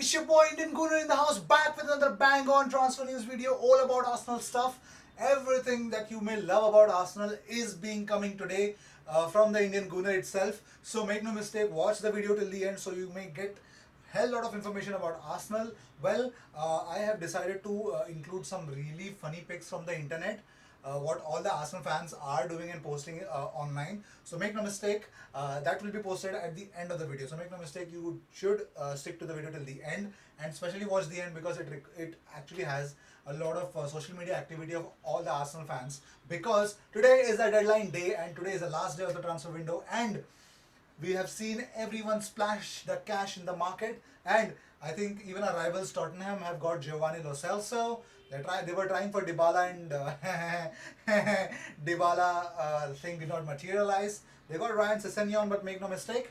It's your boy Indian Gooner in the house, back with another bang on transfer news video all about Arsenal stuff. Everything that you may love about Arsenal is being coming today from the Indian Gooner itself. So make no mistake, watch the video till the end so you may get hell lot of information about Arsenal. Well, I have decided to include some really funny pics from the internet. What all the Arsenal fans are doing and posting online. So make no mistake, that will be posted at the end of the video. So make no mistake, you should stick to the video till the end and especially watch the end because it actually has a lot of social media activity of all the Arsenal fans, because today is the deadline day and today is the last day of the transfer window and we have seen everyone splash the cash in the market, and I think even our rivals Tottenham have got Giovanni Lo Celso. They were trying for Dybala and Dybala thing did not materialize. They got Ryan Sessegnon, but make no mistake,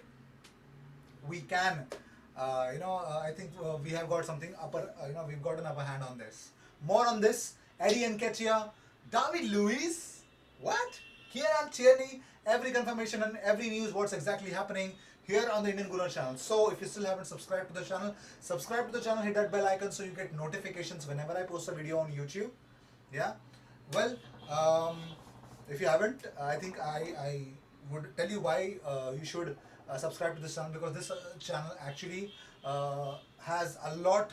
we can. I think we have got something upper. We've got an upper hand on this. More on this. Eddie Nketiah, David Luiz, what? Kieran Tierney. Every confirmation and every news, what's exactly happening here on the Indian Gooner channel. So if you still haven't subscribed to the channel, subscribe to the channel, hit that bell icon so you get notifications whenever I post a video on YouTube. Yeah. Well, if you haven't, I think I would tell you why you should subscribe to this channel, because this channel actually has a lot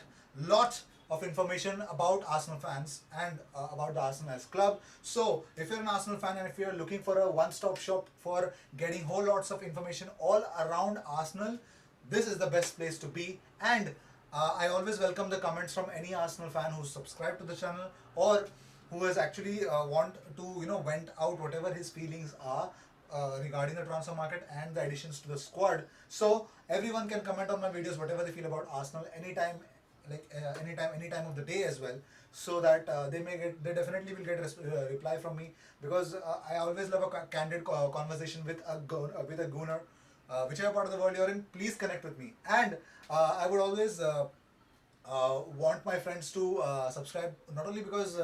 of information about Arsenal fans and about the Arsenal as club. So if you're an Arsenal fan and if you're looking for a one-stop shop for getting whole lots of information all around Arsenal, this is the best place to be. And I always welcome the comments from any Arsenal fan who's subscribed to the channel or who has actually want to vent out whatever his feelings are regarding the transfer market and the additions to the squad. So everyone can comment on my videos whatever they feel about Arsenal anytime, any time of the day as well, so that they definitely will get reply from me, because I always love a candid conversation with a gooner, whichever part of the world you're in. Please connect with me, and I would always want my friends to subscribe, not only because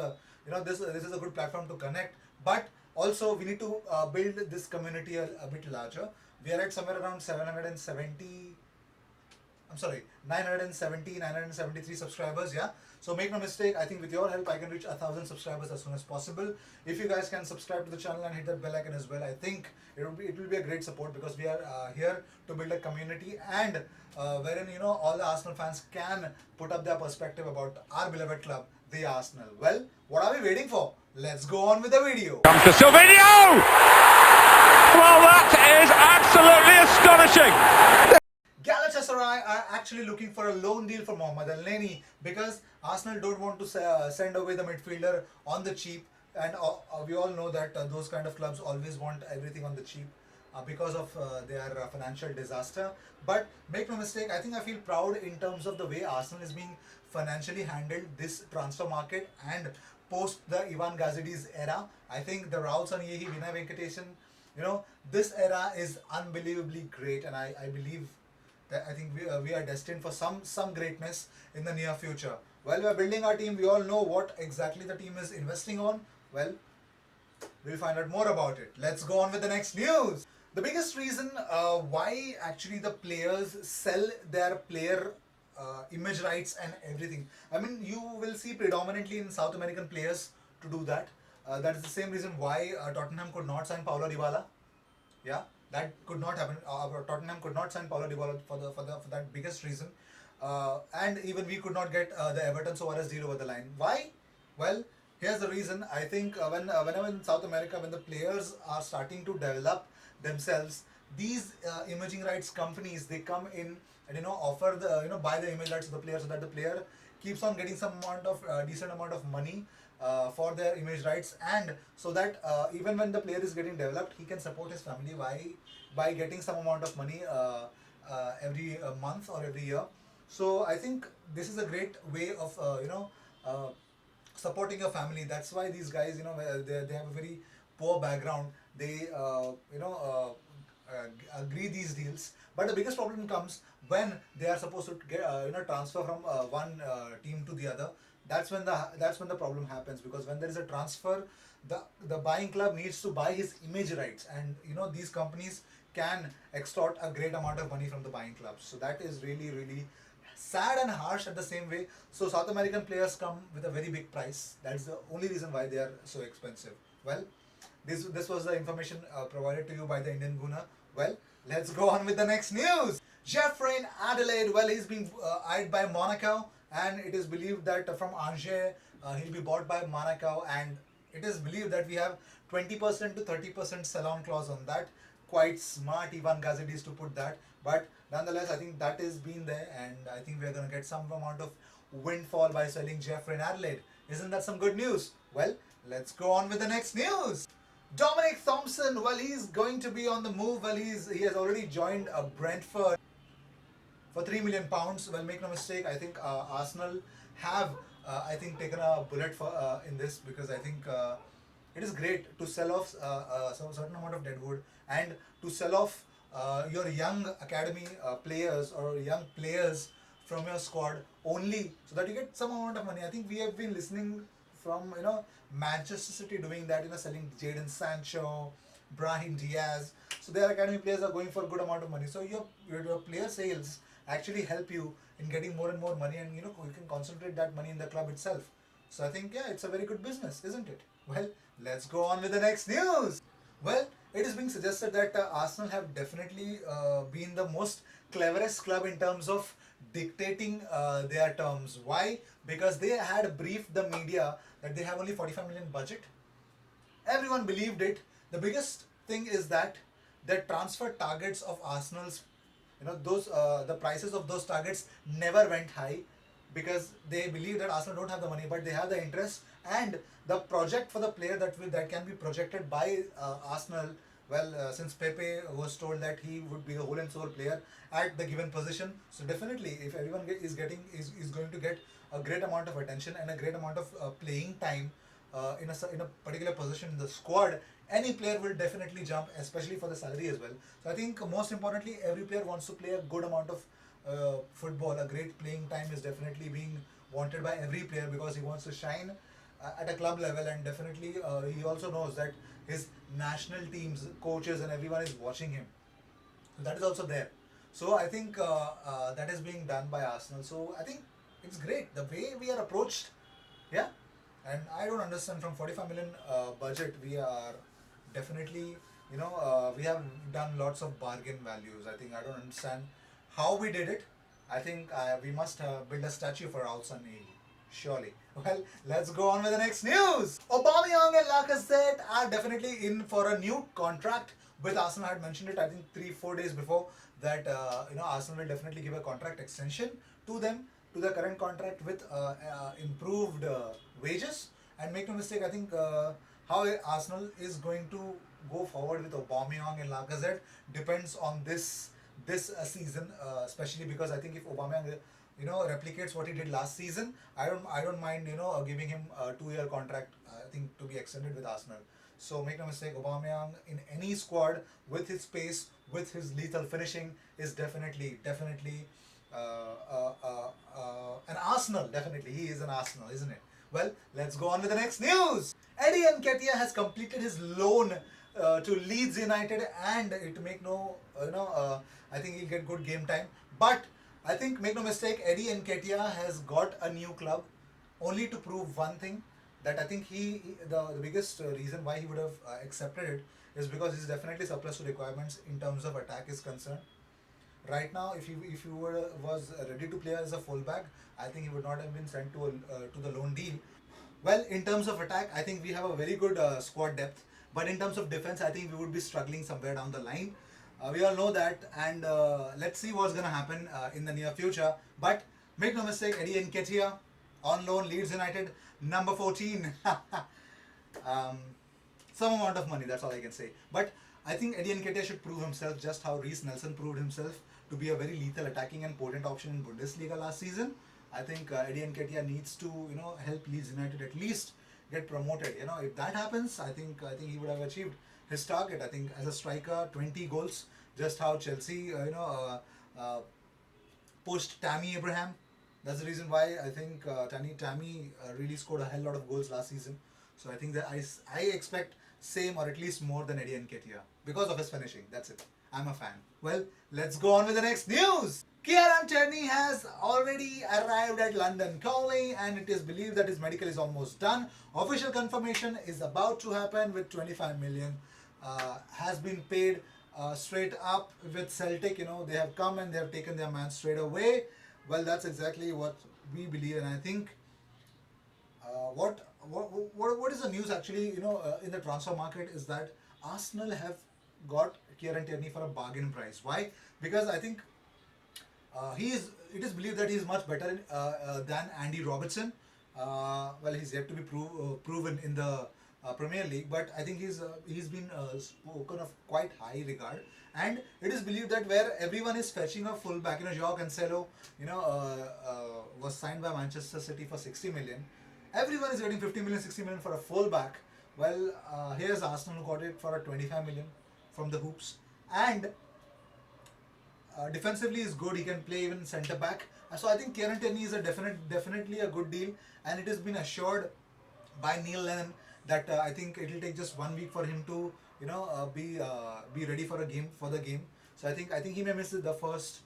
this is a good platform to connect, but also we need to build this community a bit larger. We are at somewhere around 973 subscribers. Yeah, so make no mistake, I think with your help I can reach 1,000 subscribers as soon as possible. If you guys can subscribe to the channel and hit that bell icon as well, I think it will be a great support, because we are here to build a community and wherein all the Arsenal fans can put up their perspective about our beloved club, the Arsenal. Well, what are we waiting for? Let's go on with the video. Comes to Silvino! Well, that is absolutely astonishing! Galatasaray are actually looking for a loan deal for Mohamed Elneny, because Arsenal don't want to send away the midfielder on the cheap, and we all know that those kind of clubs always want everything on the cheap because of their financial disaster. But make no mistake, I think I feel proud in terms of the way Arsenal is being financially handled this transfer market and post the Ivan Gazidis era. I think the Rahul Sanyehi, Vinay Venkatesan, this era is unbelievably great, and I believe that I think we are destined for some greatness in the near future. Well, we are building our team. We all know what exactly the team is investing on. Well, we'll find out more about it. Let's go on with the next news. The biggest reason why actually the players sell their player image rights and everything, I mean, you will see predominantly in South American players to do that. That is the same reason why Tottenham could not sign Paulo Dybala. Yeah, that could not happen. Tottenham could not sign Paulo Dybala for that biggest reason, and even we could not get the Everton Suarez deal over the line. Why? Well, here's the reason. I think whenever in South America, when the players are starting to develop themselves, these imaging rights companies, they come in and offer the buy the image rights to the player, so that the player keeps on getting some amount of decent amount of money for their image rights, and so that even when the player is getting developed, he can support his family by getting some amount of money every month or every year. So I think this is a great way of supporting your family. That's why these guys, they have a very poor background. They agree these deals, but the biggest problem comes when they are supposed to get transfer from one team to the other. That's when the problem happens, because when there is a transfer, the buying club needs to buy his image rights, and these companies can extort a great amount of money from the buying clubs. So that is really sad and harsh at the same way. So South American players come with a very big price. That's the only reason why they are so expensive. Well, this was the information provided to you by the Indian Gooner. Well, let's go on with the next news. Jeffrey Adelaide, well, he's been eyed by Monaco, and it is believed that from Angers he'll be bought by Monaco, and it is believed that we have 20% to 30% sell-on clause on that. Quite smart Ivan Gazidis to put that, but nonetheless, I think that is been there, and I think we're going to get some amount of windfall by selling Jeffrey Adelaide. Isn't that some good news? Well, let's go on with the next news. Dominic Thompson, well, he's going to be on the move. Well, he has already joined Brentford for £3 million. Well, make no mistake, I think Arsenal have I think taken a bullet for in this, because I think it is great to sell off some certain amount of deadwood, and to sell off your young academy players or young players from your squad, only so that you get some amount of money. I think we have been listening from Manchester City doing that, selling Jadon Sancho, Brahim Diaz. So their academy players are going for a good amount of money. So your player sales actually help you in getting more and more money, and you can concentrate that money in the club itself. So I think, yeah, it's a very good business, isn't it? Well, let's go on with the next news. Well, it is being suggested that Arsenal have definitely been the most cleverest club in terms of dictating their terms. Why? Because they had briefed the media that they have only 45 million budget. Everyone believed it. The biggest thing is that the transfer targets of Arsenal's, those the prices of those targets never went high, because they believe that Arsenal don't have the money, but they have the interest, and the project for the player that can be projected by Arsenal. Well, since Pepe was told that he would be the whole and soul player at the given position, so definitely if everyone is going to get a great amount of attention and a great amount of playing time in a particular position in the squad, any player will definitely jump, especially for the salary as well. So I think most importantly, every player wants to play a good amount of football. A great playing time is definitely being wanted by every player, because he wants to shine at a club level, and definitely he also knows that his national teams, coaches and everyone is watching him. So that is also there. So I think that is being done by Arsenal. So I think it's great the way we are approached. Yeah, and I don't understand, from 45 million budget, we are definitely, we have done lots of bargain values. I think I don't understand how we did it. I think we must build a statue for Alson Neil. Surely. Well, let's go on with the next news. Aubameyang and Lacazette are definitely in for a new contract with Arsenal. I had mentioned it, I think 3-4 days before, that Arsenal will definitely give a contract extension to them, to the current contract, with improved wages. And make no mistake, I think how Arsenal is going to go forward with Aubameyang and Lacazette depends on this season, especially because I think if Aubameyang replicates what he did last season, I don't mind giving him a 2-year contract, I think, to be extended with Arsenal. So make no mistake, Aubameyang in any squad, with his pace, with his lethal finishing, is definitely an Arsenal. Definitely, he is an Arsenal, isn't it? Well, let's go on with the next news. Eddie Nketiah has completed his loan to Leeds United, and it make no, I think he'll get good game time. But I think, make no mistake, Eddie Nketiah has got a new club only to prove one thing, that I think the biggest reason why he would have accepted it is because he's definitely surplus to requirements in terms of attack is concerned. Right now, if he was ready to play as a fullback, I think he would not have been sent to the loan deal. Well, in terms of attack, I think we have a very good squad depth, but in terms of defense, I think we would be struggling somewhere down the line. We all know that, and let's see what's going to happen in the near future. But make no mistake, Eddie Nketiah on loan, Leeds United, number 14. Some amount of money, that's all I can say. But I think Eddie Nketiah should prove himself, just how Reece Nelson proved himself to be a very lethal attacking and potent option in Bundesliga last season. I think Eddie Nketiah needs to help Leeds United at least get promoted. If that happens, I think he would have achieved his target. I think as a striker, 20 goals, just how Chelsea pushed Tammy Abraham. That's the reason why I think Tammy really scored a hell lot of goals last season. So I think that I expect same or at least more than Eddie Nketiah because of his finishing. That's it. I'm a fan. Well, let's go on with the next news. Kieran Tierney has already arrived at London Calling, and it is believed that his medical is almost done. Official confirmation is about to happen with 25 million has been paid straight up with Celtic. You know, they have come and they have taken their man straight away. Well, that's exactly what we believe, and I think what is the news actually? In the transfer market is that Arsenal have got Kieran Tierney for a bargain price. Why? Because I think he is. It is believed that he is much better than Andy Robertson. Well, he's yet to be proven in the Premier League, but I think he's been spoken of quite high regard. And it is believed that where everyone is fetching a fullback, Joao Cancelo, was signed by Manchester City for 60 million. Everyone is getting 50 million, 60 million for a fullback. Well, here's Arsenal who got it for a 25 million from the hoops, and defensively is good. He can play even centre back. So I think Kieran Tierney is a definitely a good deal, and it has been assured by Neil Lennon that I think it will take just 1 week for him to be ready for the game. So I think he may miss the first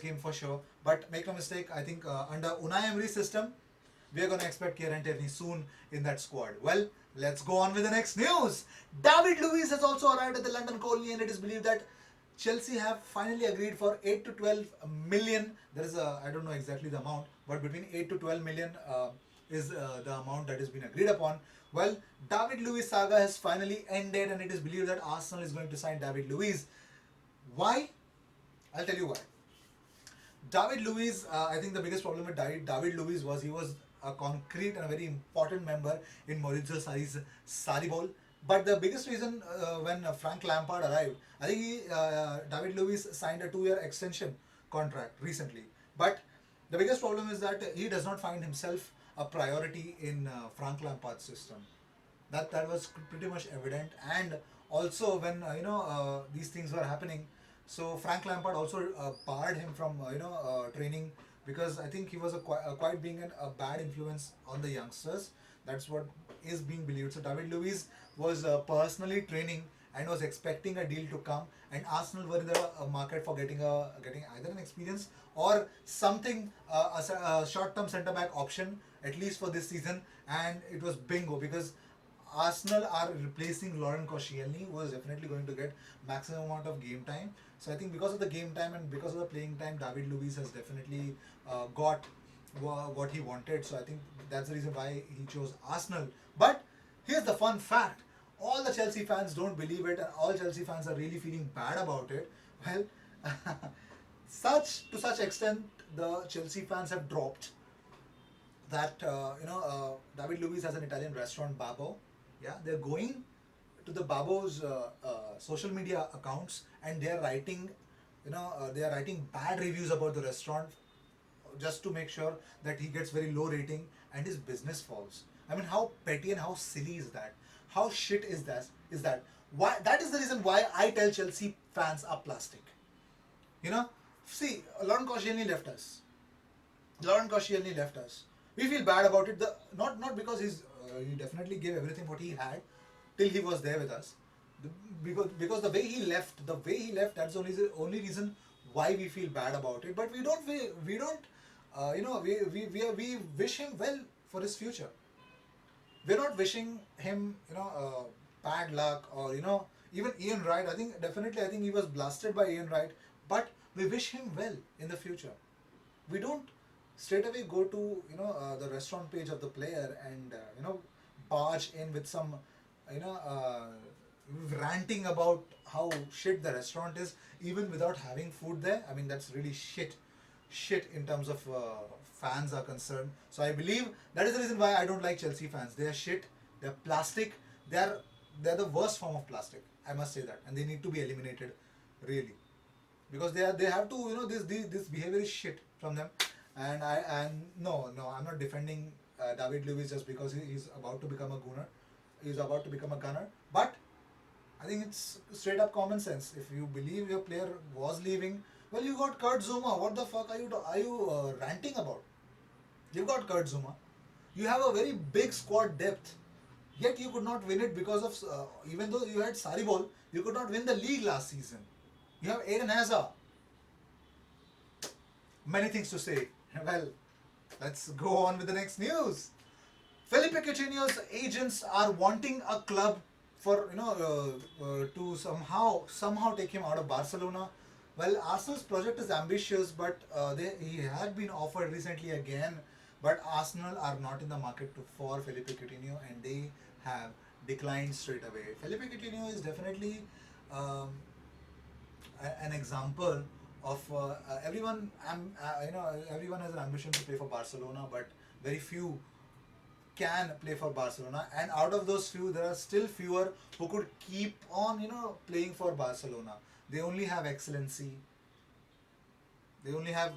game for sure. But make no mistake, I think under Unai Emery's system, we are going to expect Kieran Tierney soon in that squad. Well, let's go on with the next news. David Luiz has also arrived at the London Colney, and it is believed that Chelsea have finally agreed for 8 to 12 million. There is I don't know exactly the amount, but between 8 to 12 million is the amount that has been agreed upon. Well, David Luiz saga has finally ended, and it is believed that Arsenal is going to sign David Luiz. Why? I'll tell you why. David Luiz, I think the biggest problem with David Luiz was he was a concrete and a very important member in Maurizio Sarri's Sarri Bowl. But the biggest reason when Frank Lampard arrived, I think David Luiz signed a 2-year extension contract recently. But the biggest problem is that he does not find himself a priority in Frank Lampard's system. That was pretty much evident, and also when these things were happening, so Frank Lampard also barred him from training, because I think he was quite being a bad influence on the youngsters. That's what is being believed. So David Luiz was personally training and was expecting a deal to come, and Arsenal were in the market for getting either an experience or something, a short-term centre-back option at least for this season, and it was bingo, because Arsenal are replacing Laurent Koscielny, who is definitely going to get maximum amount of game time. So I think because of the game time and because of the playing time, David Luiz has definitely got what he wanted. So I think that's the reason why he chose Arsenal. But here's the fun fact: all the Chelsea fans don't believe it, and all Chelsea fans are really feeling bad about it. Well, such extent, the Chelsea fans have dropped that David Luiz has an Italian restaurant, Babbo. Yeah, they're going to the Babbo's social media accounts, and they are writing, bad reviews about the restaurant just to make sure that he gets very low rating and his business falls. I mean, how petty and how silly is that? How shit is that? Why? That is the reason why I tell Chelsea fans are plastic. See, Laurent Koscielny left us. We feel bad about it. Not because he definitely gave everything what he had till he was there with us. Because the way he left, that's the only reason why we feel bad about it. But we wish him well for his future. We're not wishing him bad luck, or even Ian Wright. I think he was blasted by Ian Wright, but we wish him well in the future. We don't straight away go to the restaurant page of the player and barge in with some ranting about how shit the restaurant is, even without having food there. I mean, that's really shit in terms of fans are concerned. So I believe that is the reason why I don't like Chelsea fans. They are shit. They are plastic. They're the worst form of plastic. I must say that, and they need to be eliminated, really, because they have to. This behavior is shit from them. And no, I'm not defending David Luiz just because he's about to become a Gooner. He's about to become a gunner. But I think it's straight up common sense. If you believe your player was leaving, well, you got Kurt Zuma. What the fuck are you ranting about? You've got Kurt Zuma. You have a very big squad depth. Yet you could not win it because of, even though you had Sarri, you could not win the league last season. You have Eden Hazard. many things to say. Well, let's go on with the next news. Felipe Coutinho's agents are wanting a club for to somehow take him out of Barcelona. Well, Arsenal's project is ambitious, but he had been offered recently again. But Arsenal are not in the market for Felipe Coutinho, and they have declined straight away. Felipe Coutinho is definitely um, an example of everyone has an ambition to play for Barcelona, but very few can play for Barcelona, and out of those few, there are still fewer who could keep on playing for Barcelona. They only have excellency. They only have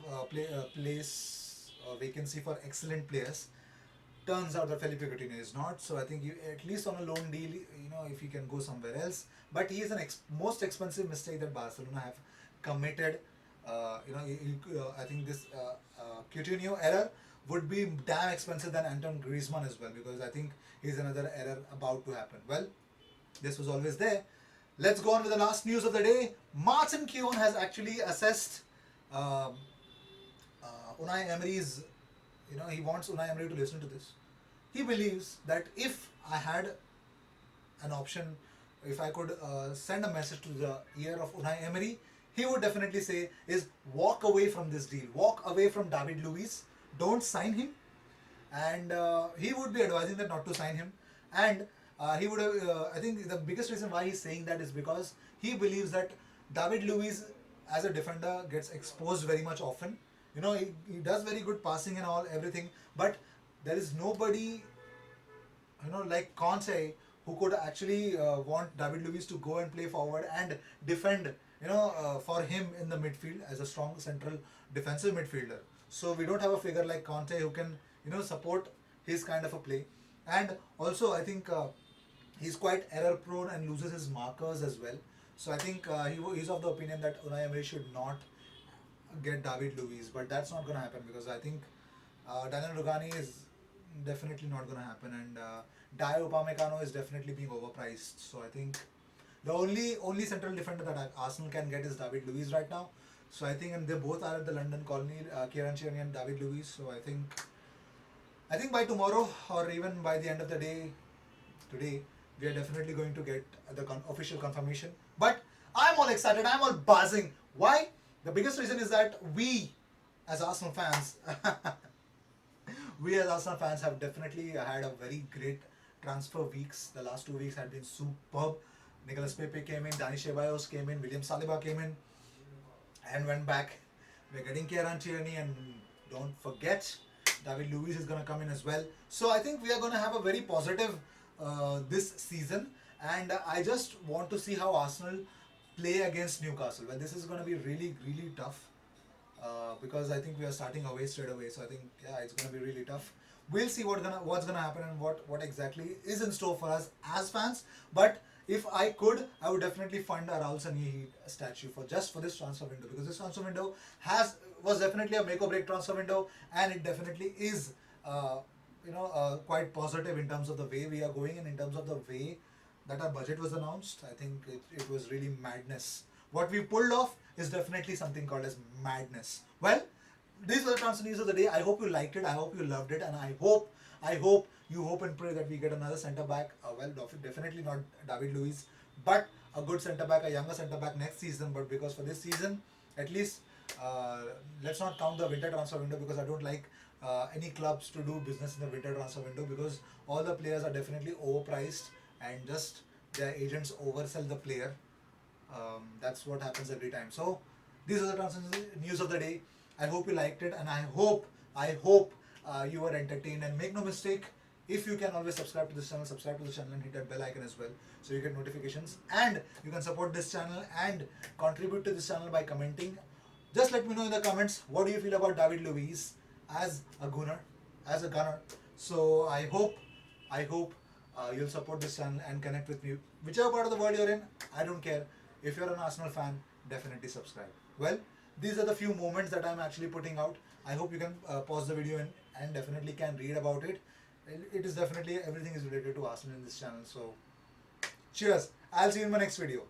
place vacancy for excellent players. Turns out that Felipe Coutinho is not. So I think at least on a loan deal, if he can go somewhere else. But he is an most expensive mistake that Barcelona have committed. I think this Coutinho error would be damn expensive than Anton Griezmann as well, because I think he's another error about to happen. Well, this was always there. Let's go on with the last news of the day. Martin Keown has actually assessed Unai Emery's, he wants Unai Emery to listen to this. He believes that if I had an option, if I could send a message to the ear of Unai Emery, he would definitely say is walk away from this deal. Walk away from David Luiz. Don't sign him. And he would be advising that not to sign him. And he would have, I think the biggest reason why he's saying that is because he believes that David Luiz as a defender gets exposed very much often. He does very good passing and all, everything. But there is nobody, like Conte, who could actually want David Luiz to go and play forward and defend, for him in the midfield as a strong central defensive midfielder. So we don't have a figure like Conte who can, support his kind of a play. And also, I think he's quite error prone and loses his markers as well. So I think he's of the opinion that Unai Emery should not get David Luiz, but that's not going to happen because I think Daniel Rugani is definitely not going to happen, and Dayot Upamecano is definitely being overpriced. So I think the only central defender that Arsenal can get is David Luiz right now. So I think, and they both are at the London colony, Kieran Tierney and David Luiz. So I think by tomorrow or even by the end of the day today, we are definitely going to get the official confirmation. But I'm all excited. I'm all buzzing. Why? The biggest reason is that we, as Arsenal fans, have definitely had a very great transfer weeks. The last 2 weeks had been superb. Nicolas Pepe came in, Dani Ceballos came in, William Saliba came in and went back. We're getting Kieran Tierney, and don't forget David Luiz is going to come in as well. So I think we are going to have a very positive this season, and I just want to see how Arsenal play against Newcastle. Well, this is going to be really, really tough because I think we are starting away straight away. So I think it's going to be really tough. We'll see what's gonna happen and what exactly is in store for us as fans. But if I could, I would definitely fund a Raul Sanyi statue for this transfer window, because this transfer window was definitely a make or break transfer window, and it definitely is quite positive in terms of the way we are going and in terms of the way that our budget was announced. I think it was really madness. What we pulled off is definitely something called as madness. Well, these were the transfer news of the day. I hope you liked it. I hope you loved it, and I hope you hope and pray that we get another centre back. Definitely not David Luiz, but a good centre back, a younger centre back next season. But because for this season, at least, let's not count the winter transfer window, because I don't like any clubs to do business in the winter transfer window, because all the players are definitely overpriced and just their agents oversell the player. That's what happens every time. So these are the transfer news of the day. I hope you liked it, and I hope you were entertained. And make no mistake, if you can always subscribe to this channel, and hit that bell icon as well, so you get notifications, and you can support this channel and contribute to this channel by commenting. Just let me know in the comments, what do you feel about David Luiz as a gunner. So I hope you'll support this channel and connect with me. Whichever part of the world you're in, I don't care. If you're an Arsenal fan, definitely subscribe. Well, these are the few moments that I'm actually putting out. I hope you can pause the video and definitely can read about it. It is definitely, everything is related to Arsenal in this channel. So cheers. I'll see you in my next video.